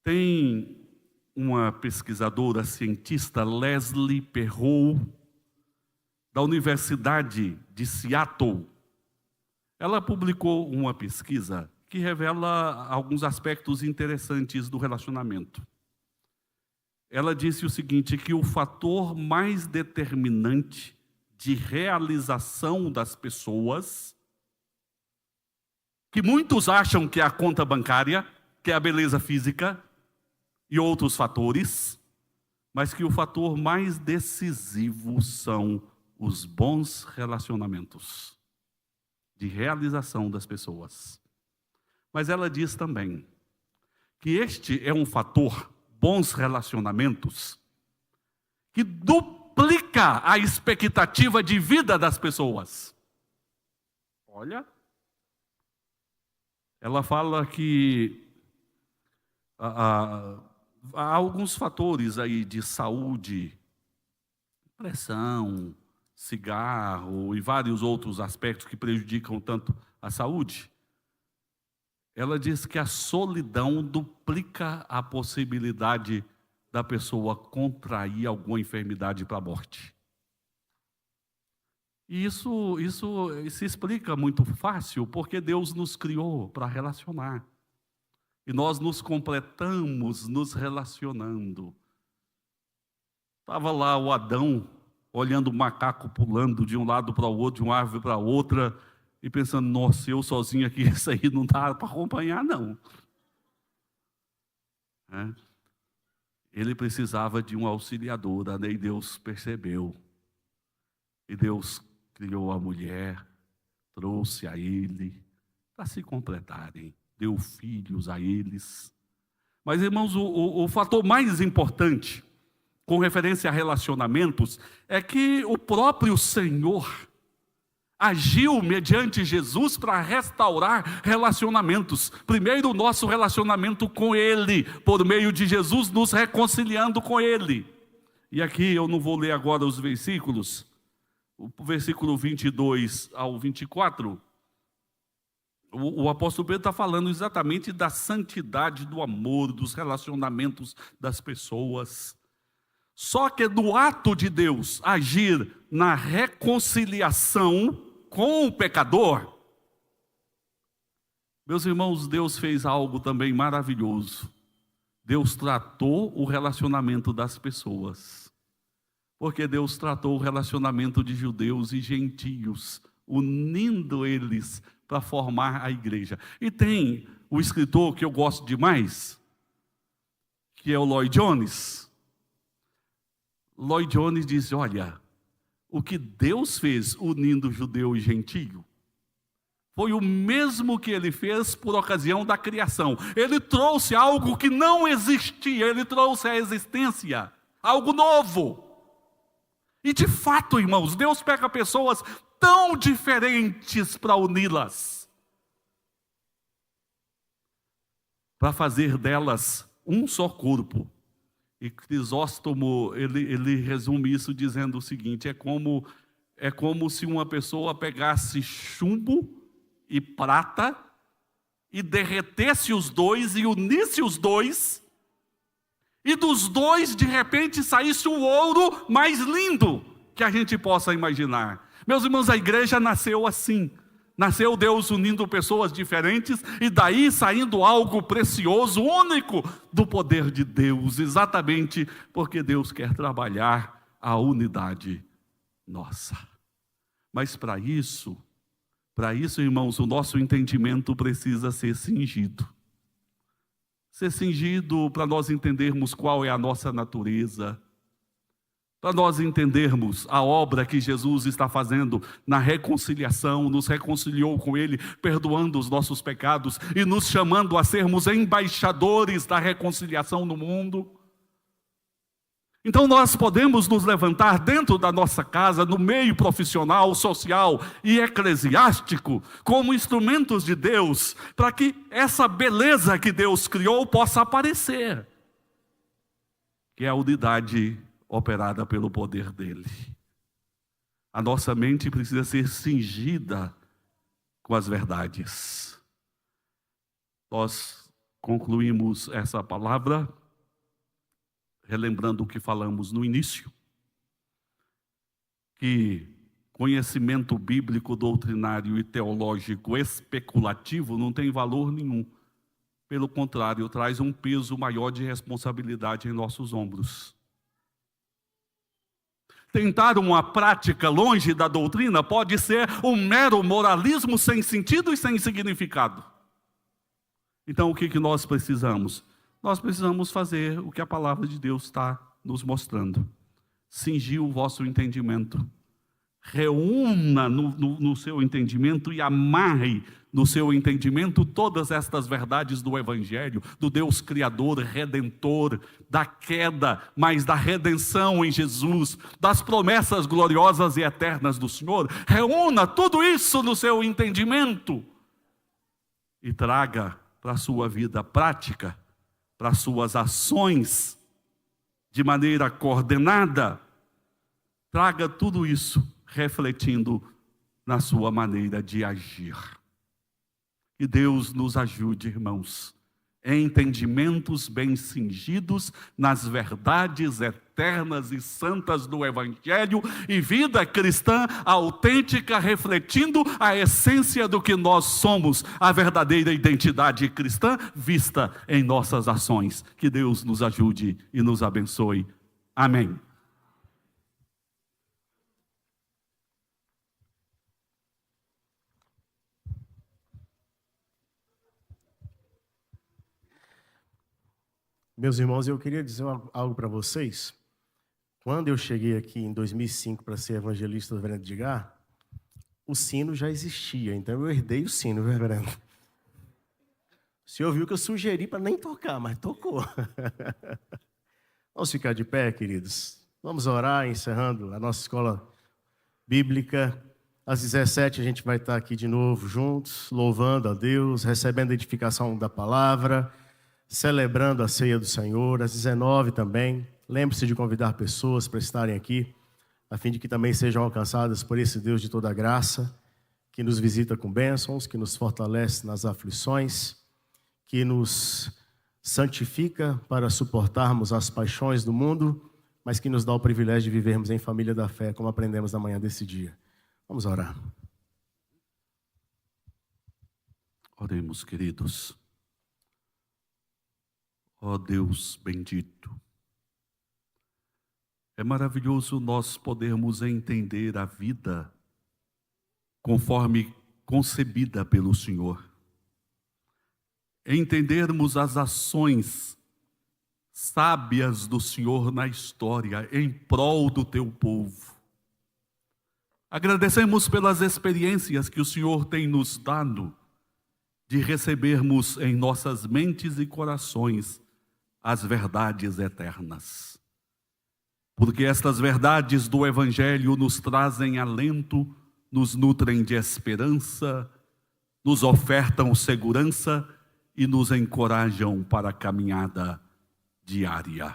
Tem uma pesquisadora cientista, Leslie Perrow, da Universidade de Seattle. Ela publicou uma pesquisa que revela alguns aspectos interessantes do relacionamento. Ela disse o seguinte, que o fator mais determinante de realização das pessoas, que muitos acham que é a conta bancária, que é a beleza física e outros fatores, mas que o fator mais decisivo são os bons relacionamentos de realização das pessoas. Mas ela diz também que este é um fator, bons relacionamentos, que duplica a expectativa de vida das pessoas. Olha, ela fala que há alguns fatores aí de saúde, pressão, cigarro e vários outros aspectos que prejudicam tanto a saúde. Ela diz que a solidão duplica a possibilidade da pessoa contrair alguma enfermidade para a morte. E isso se explica muito fácil, porque Deus nos criou para relacionar. E nós nos completamos nos relacionando. Estava lá o Adão, olhando o macaco pulando de um lado para o outro, de uma árvore para outra, e pensando, nossa, eu sozinho aqui, isso aí não dá para acompanhar, não. Ele precisava de um auxiliador, e Deus percebeu. E Deus criou a mulher, trouxe a ele, para se completarem, deu filhos a eles. Mas, irmãos, o fator mais importante, com referência a relacionamentos, é que o próprio Senhor agiu mediante Jesus para restaurar relacionamentos. Primeiro, o nosso relacionamento com Ele, por meio de Jesus nos reconciliando com Ele. E aqui eu não vou ler agora os versículos, o versículo 22 ao 24, o apóstolo Pedro está falando exatamente da santidade do amor, dos relacionamentos das pessoas. Só que no ato de Deus agir na reconciliação com o pecador, meus irmãos, Deus fez algo também maravilhoso. Deus tratou o relacionamento das pessoas, porque Deus tratou o relacionamento de judeus e gentios, unindo eles para formar a igreja. E tem o escritor que eu gosto demais, que é o Lloyd Jones. Lloyd Jones diz, olha, o que Deus fez unindo judeu e gentio foi o mesmo que ele fez por ocasião da criação. Ele trouxe algo que não existia, ele trouxe a existência, algo novo. E de fato, irmãos, Deus pega pessoas tão diferentes para uni-las, para fazer delas um só corpo. E Crisóstomo, ele resume isso dizendo o seguinte, é como se uma pessoa pegasse chumbo e prata e derretesse os dois e unisse os dois, e dos dois de repente saísse o ouro mais lindo que a gente possa imaginar. Meus irmãos, a igreja nasceu assim. Nasceu Deus unindo pessoas diferentes e daí saindo algo precioso, único do poder de Deus, exatamente porque Deus quer trabalhar a unidade nossa. Mas para isso, irmãos, o nosso entendimento precisa ser cingido. Ser cingido para nós entendermos qual é a nossa natureza, para nós entendermos a obra que Jesus está fazendo na reconciliação, nos reconciliou com Ele, perdoando os nossos pecados e nos chamando a sermos embaixadores da reconciliação no mundo. Então nós podemos nos levantar dentro da nossa casa, no meio profissional, social e eclesiástico, como instrumentos de Deus, para que essa beleza que Deus criou possa aparecer, que é a unidade operada pelo poder dele. A nossa mente precisa ser cingida com as verdades. Nós concluímos essa palavra relembrando o que falamos no início, que conhecimento bíblico, doutrinário e teológico especulativo não tem valor nenhum. Pelo contrário, traz um peso maior de responsabilidade em nossos ombros. Tentar uma prática longe da doutrina pode ser um mero moralismo sem sentido e sem significado. Então, o que nós precisamos? Nós precisamos fazer o que a palavra de Deus está nos mostrando. Cingir o vosso entendimento. Reúna no seu entendimento e amarre no seu entendimento todas estas verdades do Evangelho, do Deus Criador, Redentor, da queda, mas da redenção em Jesus, das promessas gloriosas e eternas do Senhor. Reúna tudo isso no seu entendimento e traga para a sua vida prática, para as suas ações, de maneira coordenada. Traga tudo isso refletindo na sua maneira de agir. Que Deus nos ajude, irmãos, em entendimentos bem cingidos nas verdades eternas e santas do Evangelho e vida cristã autêntica, refletindo a essência do que nós somos, a verdadeira identidade cristã vista em nossas ações. Que Deus nos ajude e nos abençoe. Amém. Meus irmãos, eu queria dizer algo para vocês. Quando eu cheguei aqui em 2005 para ser evangelista do reverendo Edgar, o sino já existia, então eu herdei o sino, reverendo. O senhor viu que eu sugeri para nem tocar, mas tocou. Vamos ficar de pé, queridos. Vamos orar, encerrando a nossa escola bíblica. Às 17 a gente vai estar aqui de novo juntos, louvando a Deus, recebendo a edificação da palavra, celebrando a ceia do Senhor. Às 19 também, lembre-se de convidar pessoas para estarem aqui, a fim de que também sejam alcançadas por esse Deus de toda graça, que nos visita com bênçãos, que nos fortalece nas aflições, que nos santifica para suportarmos as paixões do mundo, mas que nos dá o privilégio de vivermos em família da fé, como aprendemos na manhã desse dia. Vamos orar. Oremos, queridos. Ó Deus bendito, é maravilhoso nós podermos entender a vida conforme concebida pelo Senhor. Entendermos as ações sábias do Senhor na história, em prol do teu povo. Agradecemos pelas experiências que o Senhor tem nos dado, de recebermos em nossas mentes e corações as verdades eternas. Porque estas verdades do Evangelho nos trazem alento, nos nutrem de esperança, nos ofertam segurança e nos encorajam para a caminhada diária.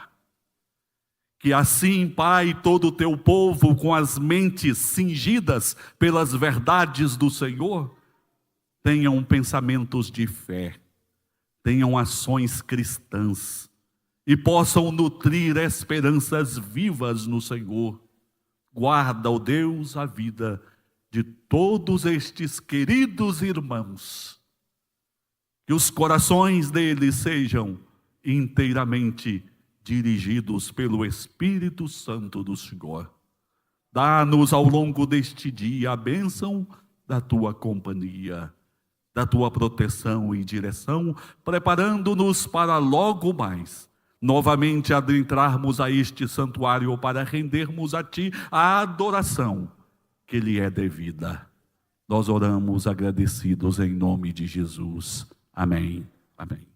Que assim, Pai, todo o teu povo, com as mentes cingidas pelas verdades do Senhor, tenham pensamentos de fé, tenham ações cristãs, e possam nutrir esperanças vivas no Senhor. Guarda, ó Deus, a vida de todos estes queridos irmãos. Que os corações deles sejam inteiramente dirigidos pelo Espírito Santo do Senhor. Dá-nos ao longo deste dia a bênção da tua companhia, da tua proteção e direção, preparando-nos para logo mais novamente adentrarmos a este santuário para rendermos a Ti a adoração que lhe é devida. Nós oramos agradecidos em nome de Jesus. Amém. Amém.